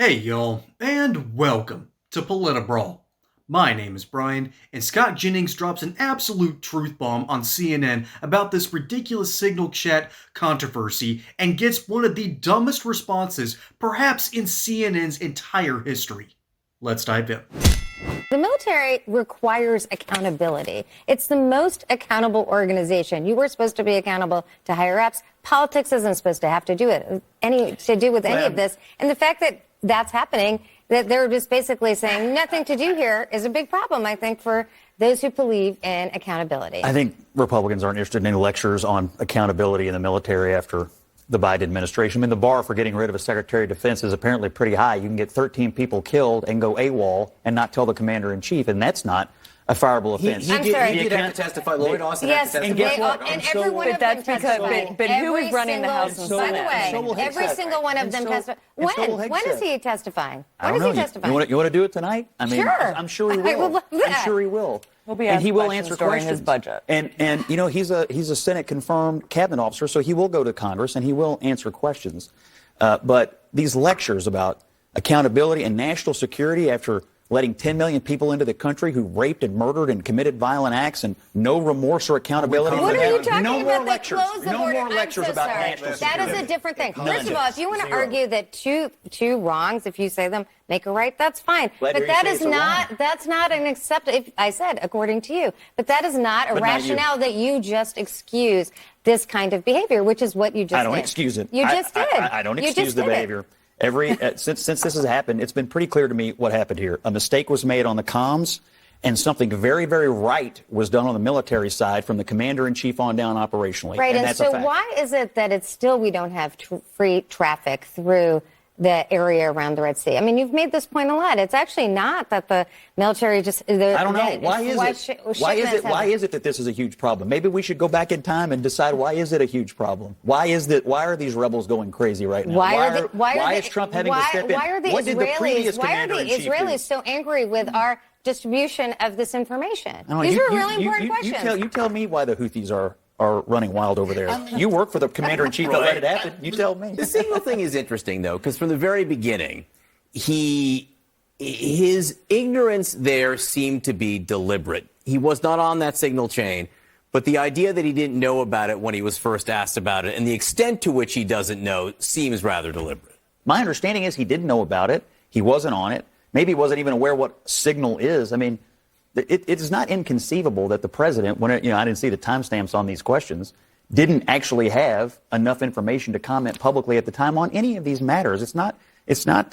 Hey y'all, and welcome to Politibrawl. My name is Brian, and Scott Jennings drops an absolute truth bomb on CNN about this ridiculous signal chat controversy and gets one of the dumbest responses perhaps in CNN's entire history. Let's dive in. The military requires accountability. It's the most accountable organization. You were supposed to be accountable to higher ups. Politics isn't supposed to have to do with any of this. And the fact that that's happening, that they're just basically saying nothing to do here is a big problem, I think, for those who believe in accountability. I think Republicans aren't interested in any lectures on accountability in the military after the Biden administration. I mean, the bar for getting rid of a Secretary of Defense is apparently pretty high. You can get 13 people killed and go AWOL and not tell the commander-in-chief, and that's not a fireable offense. He did have to testify. Lloyd Austin had to testify. And guess what? And every one of them testified. But who is running the House and By the Senate? way, every single one of them testified. When is he testifying? When is he testifying? You want to do it tonight? I mean, Sure. I'm sure he will. I would love that. I'm sure he will. He'll be and asked he will questions answer during questions. his budget. And you know, he's a Senate confirmed cabinet officer, so he will go to Congress and he will answer questions. But these lectures about accountability and national security after letting 10 million people into the country who raped and murdered and committed violent acts and no remorse or accountability. What are you talking no about? more lectures. No more lectures about national security. That is a different thing. None. First of all, if you want to argue that two wrongs, if you say them, make a right, that's fine. Glad But you that say is it's a not, wrong. that's not an acceptable, if I said, according to you. But that is not a But not you. rationale that you just excuse this kind of behavior, which is what you just did. I don't excuse it. You just did. I don't excuse the behavior. Since this has happened, it's been pretty clear to me what happened here. A mistake was made on the comms, and something very, very right was done on the military side from the commander-in-chief on down operationally. Right, and that's so a fact. why is it that it's still we don't have free traffic through the area around the Red Sea? I mean, you've made this point a lot. It's actually not that the military just... I don't know. Why is it that this is a huge problem? Maybe we should go back in time and decide why is it a huge problem? Why are these rebels going crazy right now? Why is Trump having to step in? Why are the Israelis so angry with our distribution of this information? These are really important questions. You tell me why the Houthis are running wild over there. You work for the commander-in-chief that let it happen. You tell me. The signal thing is interesting, though, because from the very beginning, his ignorance there seemed to be deliberate. He was not on that signal chain, but the idea that he didn't know about it when he was first asked about it and the extent to which he doesn't know seems rather deliberate. My understanding is he didn't know about it. He wasn't on it. Maybe he wasn't even aware what signal is. I mean, it is not inconceivable that the president, I didn't see the timestamps on these questions, didn't actually have enough information to comment publicly at the time on any of these matters. It's not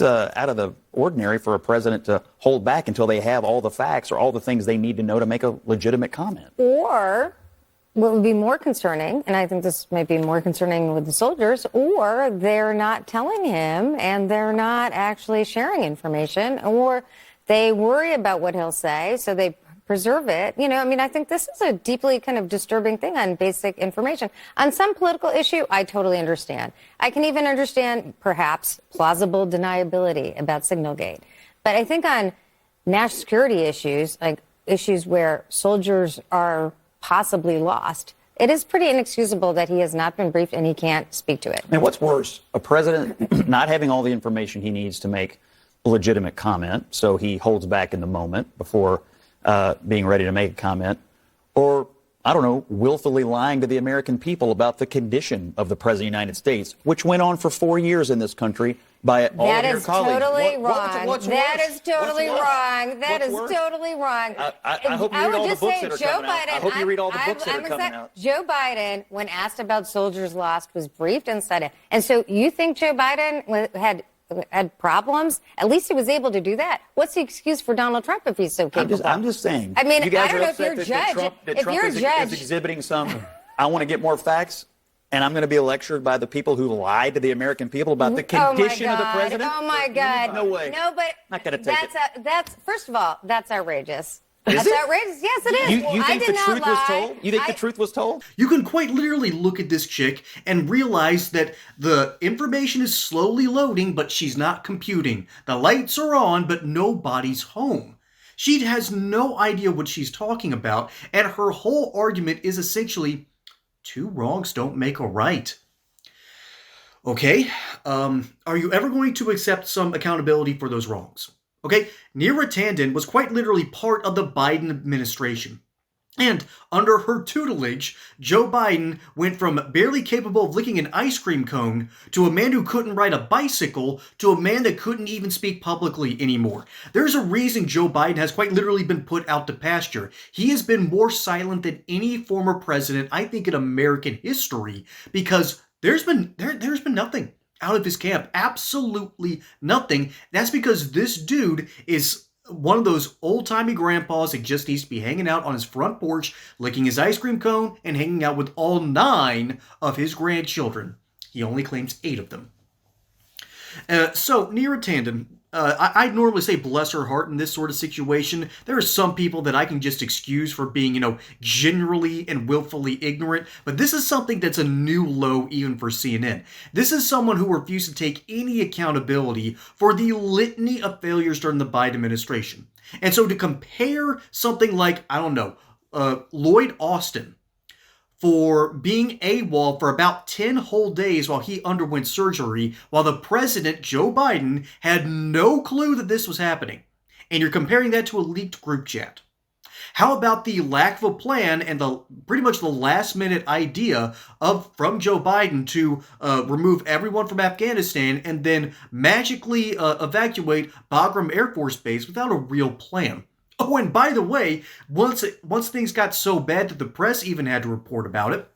out of the ordinary for a president to hold back until they have all the facts or all the things they need to know to make a legitimate comment. Or what would be more concerning, and I think this might be more concerning with the soldiers, or they're not telling him and they're not actually sharing information, or they worry about what he'll say, so they preserve it. I think this is a deeply kind of disturbing thing on basic information. On some political issue, I totally understand. I can even understand, perhaps, plausible deniability about Signalgate. But I think on national security issues, like issues where soldiers are possibly lost, it is pretty inexcusable that he has not been briefed and he can't speak to it. And what's worse, a president not having all the information he needs to make a legitimate comment, so he holds back in the moment before being ready to make a comment, or, I don't know, willfully lying to the American people about the condition of the President of the United States, which went on for 4 years in this country by all of your colleagues. That is totally wrong. That is totally wrong. I hope you read all the books that are coming out. I hope you read all the books that are coming out. Joe Biden, when asked about soldiers lost, was briefed and said it. And so you think Joe Biden had problems? At least he was able to do that. What's the excuse for Donald Trump if he's so capable? I'm just saying. I mean, you guys I don't are know if you're upset a judge. that Trump is exhibiting some, I want to get more facts, and I'm going to be lectured by the people who lied to the American people about the condition of the president. Oh, my God. No way. No, but not going to take that's first of all, that's outrageous. Is That's it? outrageous. Yes, it is. You think the truth was told? You think the truth was told? You can quite literally look at this chick and realize that the information is slowly loading, but she's not computing. The lights are on, but nobody's home. She has no idea what she's talking about, and her whole argument is essentially, two wrongs don't make a right. Okay, are you ever going to accept some accountability for those wrongs? Okay, Neera Tanden was quite literally part of the Biden administration. And under her tutelage, Joe Biden went from barely capable of licking an ice cream cone to a man who couldn't ride a bicycle to a man that couldn't even speak publicly anymore. There's a reason Joe Biden has quite literally been put out to pasture. He has been more silent than any former president, I think, in American history, because there's been nothing out of his camp. Absolutely nothing. That's because this dude is one of those old-timey grandpas that just needs to be hanging out on his front porch, licking his ice cream cone, and hanging out with all 9 of his grandchildren. He only claims 8 of them. So, Neera Tanden, I'd normally say bless her heart in this sort of situation. There are some people that I can just excuse for being, generally and willfully ignorant, but this is something that's a new low even for CNN. This is someone who refused to take any accountability for the litany of failures during the Biden administration. And so to compare something like, I don't know, Lloyd Austin, for being AWOL for about 10 whole days while he underwent surgery, while the president, Joe Biden, had no clue that this was happening. And you're comparing that to a leaked group chat. How about the lack of a plan and pretty much the last minute idea from Joe Biden to remove everyone from Afghanistan and then magically evacuate Bagram Air Force Base without a real plan? Oh, and by the way, once things got so bad that the press even had to report about it,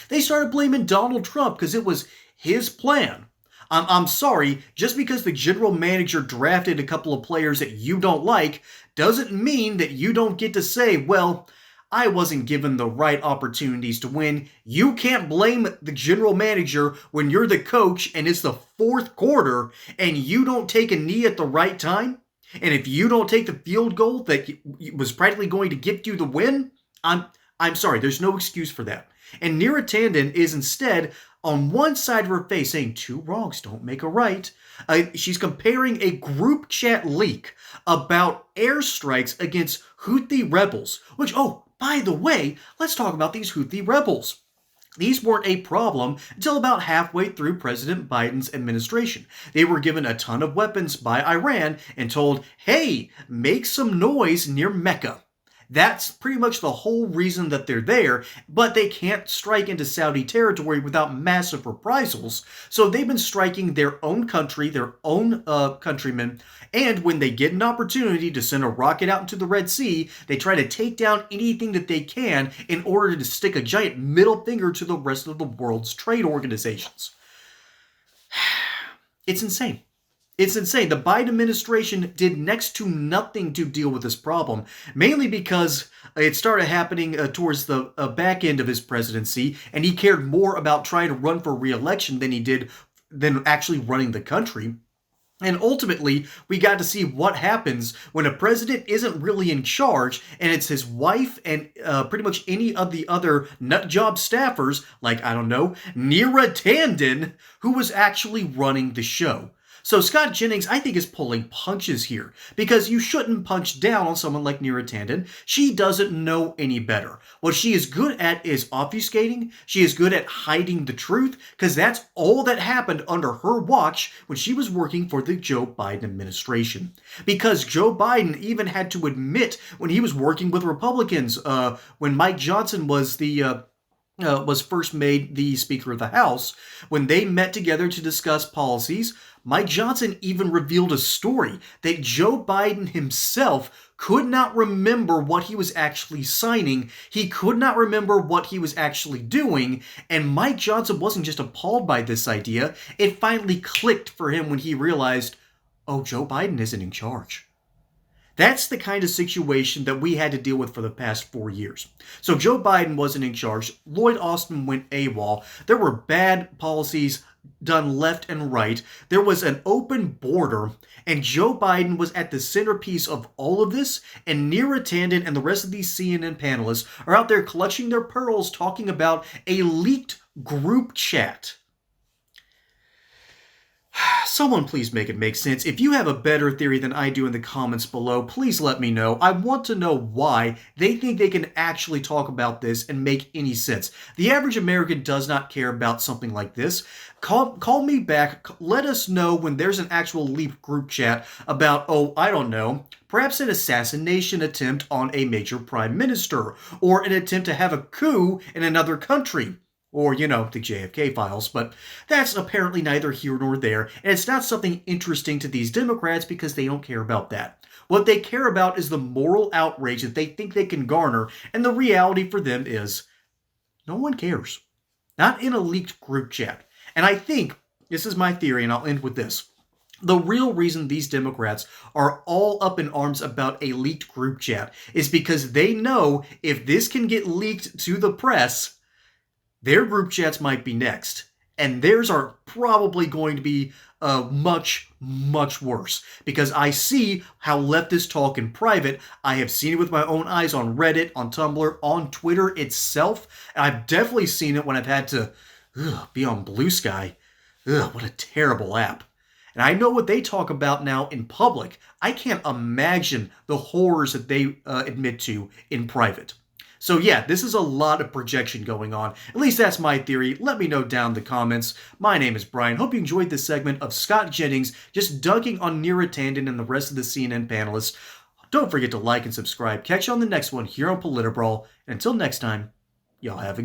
they started blaming Donald Trump because it was his plan. I'm sorry, just because the general manager drafted a couple of players that you don't like doesn't mean that you don't get to say, well, I wasn't given the right opportunities to win. You can't blame the general manager when you're the coach and it's the 4th quarter and you don't take a knee at the right time. And if you don't take the field goal that was practically going to get you the win, I'm sorry, there's no excuse for that. And Neera Tanden is instead on one side of her face saying 2 wrongs don't make a right. She's comparing a group chat leak about airstrikes against Houthi rebels, which, oh, by the way, let's talk about these Houthi rebels. These weren't a problem until about halfway through President Biden's administration. They were given a ton of weapons by Iran and told, hey, make some noise near Mecca. That's pretty much the whole reason that they're there, but they can't strike into Saudi territory without massive reprisals. So they've been striking their own country, their own countrymen, and when they get an opportunity to send a rocket out into the Red Sea, they try to take down anything that they can in order to stick a giant middle finger to the rest of the world's trade organizations. It's insane. It's insane. The Biden administration did next to nothing to deal with this problem, mainly because it started happening towards the back end of his presidency, and he cared more about trying to run for re-election than actually running the country. And ultimately, we got to see what happens when a president isn't really in charge, and it's his wife and pretty much any of the other nutjob staffers, like, I don't know, Neera Tanden, who was actually running the show. So Scott Jennings, I think, is pulling punches here, because you shouldn't punch down on someone like Neera Tanden. She doesn't know any better. What she is good at is obfuscating. She is good at hiding the truth, because that's all that happened under her watch when she was working for the Joe Biden administration. Because Joe Biden even had to admit when he was working with Republicans, when Mike Johnson was was first made the Speaker of the House, when they met together to discuss policies, Mike Johnson even revealed a story that Joe Biden himself could not remember what he was actually signing. He could not remember what he was actually doing, and Mike Johnson wasn't just appalled by this idea. It finally clicked for him when he realized, oh, Joe Biden isn't in charge. That's the kind of situation that we had to deal with for the past 4 years. So Joe Biden wasn't in charge. Lloyd Austin went AWOL. There were bad policies done left and right. There was an open border, and Joe Biden was at the centerpiece of all of this, and Neera Tanden and the rest of these CNN panelists are out there clutching their pearls talking about a leaked group chat. Someone please make it make sense. If you have a better theory than I do in the comments below, please let me know. I want to know why they think they can actually talk about this and make any sense. The average American does not care about something like this. Call me back. Let us know when there's an actual leaked group chat about, oh, I don't know, perhaps an assassination attempt on a major prime minister, or an attempt to have a coup in another country. Or, the JFK files, but that's apparently neither here nor there, and it's not something interesting to these Democrats because they don't care about that. What they care about is the moral outrage that they think they can garner, and the reality for them is no one cares. Not in a leaked group chat. And I think, this is my theory, and I'll end with this. The real reason these Democrats are all up in arms about a leaked group chat is because they know if this can get leaked to the press, their group chats might be next, and theirs are probably going to be much, much worse, because I see how leftists talk in private. I have seen it with my own eyes on Reddit, on Tumblr, on Twitter itself, and I've definitely seen it when I've had to be on Blue Sky. What a terrible app. And I know what they talk about now in public. I can't imagine the horrors that they admit to in private. So yeah, this is a lot of projection going on. At least that's my theory. Let me know down in the comments. My name is Brian. Hope you enjoyed this segment of Scott Jennings just dunking on Neera Tanden and the rest of the CNN panelists. Don't forget to like and subscribe. Catch you on the next one here on Politibrawl. And until next time, y'all have a